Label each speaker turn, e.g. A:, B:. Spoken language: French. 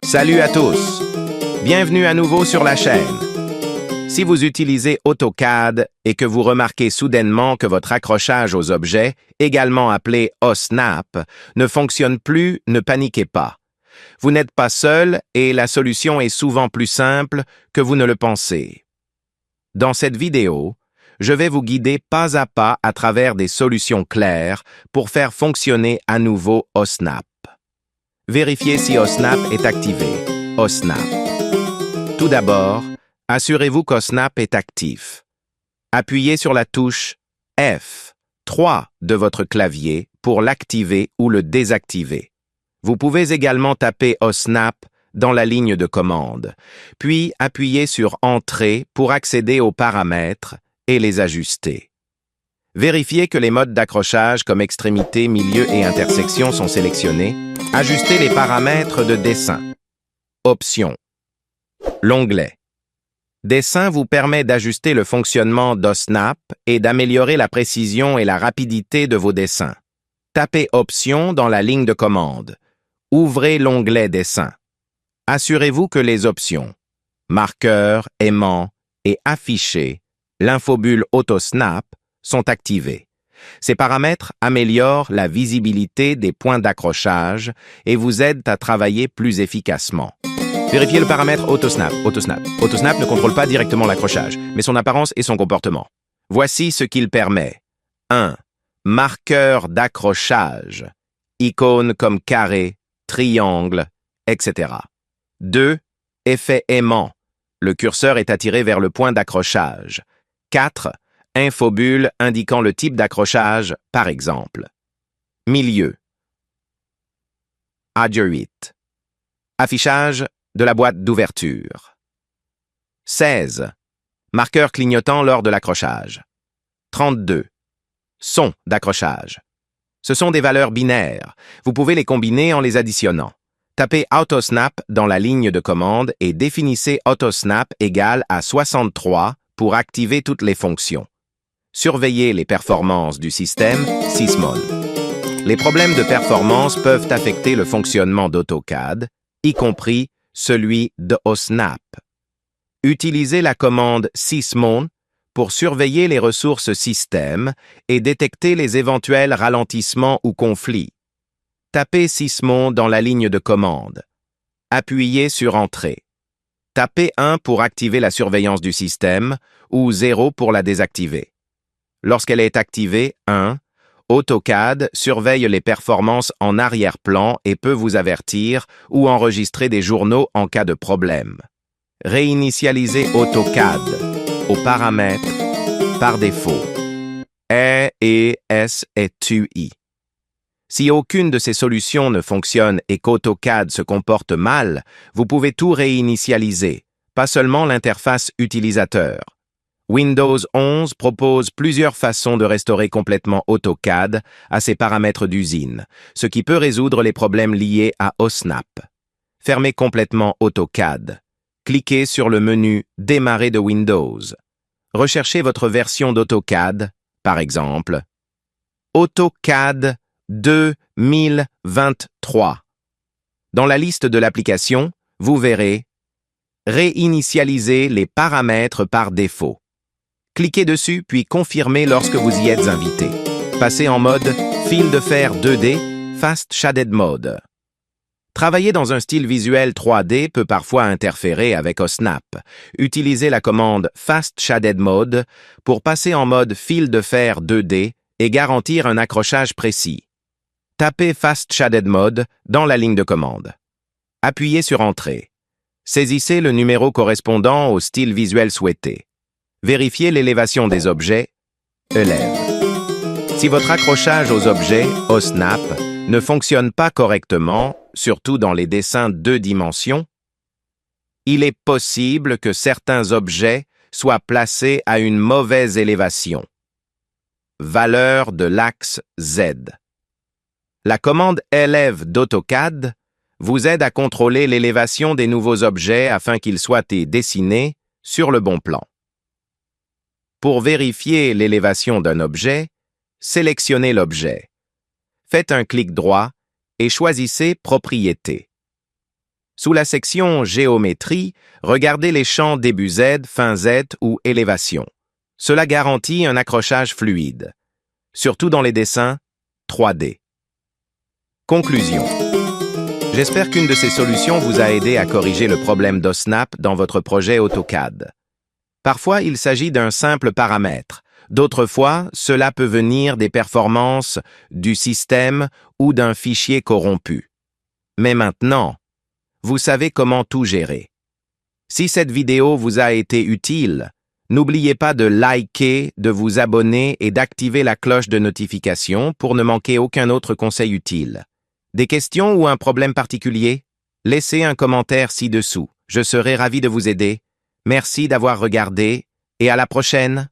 A: Salut à tous! Bienvenue à nouveau sur la chaîne. Si vous utilisez AutoCAD et que vous remarquez soudainement que votre accrochage aux objets, également appelé OSNAP, ne fonctionne plus, ne paniquez pas. Vous n'êtes pas seul et la solution est souvent plus simple que vous ne le pensez. Dans cette vidéo, je vais vous guider pas à travers des solutions claires pour faire fonctionner à nouveau OSNAP. Vérifiez si OSNAP est activé. OSNAP. Tout d'abord, assurez-vous qu'OSNAP est actif. Appuyez sur la touche F3 de votre clavier pour l'activer ou le désactiver. Vous pouvez également taper OSNAP dans la ligne de commande, puis appuyez sur Entrée pour accéder aux paramètres et les ajuster. Vérifiez que les modes d'accrochage comme extrémité, milieu et intersection sont sélectionnés. Ajustez les paramètres de dessin. Options. L'onglet. Dessin vous permet d'ajuster le fonctionnement d'OSNAP et d'améliorer la précision et la rapidité de vos dessins. Tapez Options dans la ligne de commande. Ouvrez l'onglet Dessin. Assurez-vous que les options Marqueur, aimant et Afficher, l'infobulle AutoSnap, sont activées. Ces paramètres améliorent la visibilité des points d'accrochage et vous aident à travailler plus efficacement. Vérifiez le paramètre AutoSnap. AutoSnap ne contrôle pas directement l'accrochage, mais son apparence et son comportement. Voici ce qu'il permet. 1. Marqueur d'accrochage. Icônes comme carré, triangle, etc. 2. Effet aimant. Le curseur est attiré vers le point d'accrochage. 4. Infobulle indiquant le type d'accrochage, par exemple. Milieu. Adjure. Affichage de la boîte d'ouverture. 16. Marqueur clignotant lors de l'accrochage. 32. Son d'accrochage. Ce sont des valeurs binaires. Vous pouvez les combiner en les additionnant. Tapez AutoSnap dans la ligne de commande et définissez AutoSnap égale à 63 pour activer toutes les fonctions. Surveillez les performances du système Sysmon. Les problèmes de performance peuvent affecter le fonctionnement d'AutoCAD, y compris celui de OSNAP. Utilisez la commande Sysmon pour surveiller les ressources système et détecter les éventuels ralentissements ou conflits. Tapez Sysmon dans la ligne de commande. Appuyez sur Entrée. Tapez 1 pour activer la surveillance du système ou 0 pour la désactiver. Lorsqu'elle est activée, 1, AutoCAD surveille les performances en arrière-plan et peut vous avertir ou enregistrer des journaux en cas de problème. Réinitialisez AutoCAD aux paramètres par défaut. E et S et TUI. Si aucune de ces solutions ne fonctionne et qu'AutoCAD se comporte mal, vous pouvez tout réinitialiser, pas seulement l'interface utilisateur. Windows 11 propose plusieurs façons de restaurer complètement AutoCAD à ses paramètres d'usine, ce qui peut résoudre les problèmes liés à OSNAP. Fermez complètement AutoCAD. Cliquez sur le menu « Démarrer de Windows ». Recherchez votre version d'AutoCAD, par exemple AutoCAD 2023. Dans la liste de l'application, vous verrez « Réinitialiser les paramètres par défaut ». Cliquez dessus puis confirmez lorsque vous y êtes invité. Passez en mode Fil de fer 2D, Fast Shaded Mode. Travailler dans un style visuel 3D peut parfois interférer avec OSNAP. Utilisez la commande Fast Shaded Mode pour passer en mode fil de fer 2D et garantir un accrochage précis. Tapez Fast Shaded Mode dans la ligne de commande. Appuyez sur Entrée. Saisissez le numéro correspondant au style visuel souhaité. Vérifiez l'élévation des objets, Élève. Si votre accrochage aux objets, OSNAP, ne fonctionne pas correctement, surtout dans les dessins 2 dimensions, il est possible que certains objets soient placés à une mauvaise élévation. Valeur de l'axe Z. La commande Élève d'AutoCAD vous aide à contrôler l'élévation des nouveaux objets afin qu'ils soient dessinés sur le bon plan. Pour vérifier l'élévation d'un objet, sélectionnez l'objet. Faites un clic droit et choisissez Propriétés. Sous la section Géométrie, regardez les champs début Z, fin Z ou élévation. Cela garantit un accrochage fluide, surtout dans les dessins 3D. Conclusion. J'espère qu'une de ces solutions vous a aidé à corriger le problème d'OSNAP dans votre projet AutoCAD. Parfois, il s'agit d'un simple paramètre. D'autres fois, cela peut venir des performances du système ou d'un fichier corrompu. Mais maintenant, vous savez comment tout gérer. Si cette vidéo vous a été utile, n'oubliez pas de liker, de vous abonner et d'activer la cloche de notification pour ne manquer aucun autre conseil utile. Des questions ou un problème particulier? Laissez un commentaire ci-dessous. Je serai ravi de vous aider. Merci d'avoir regardé et à la prochaine!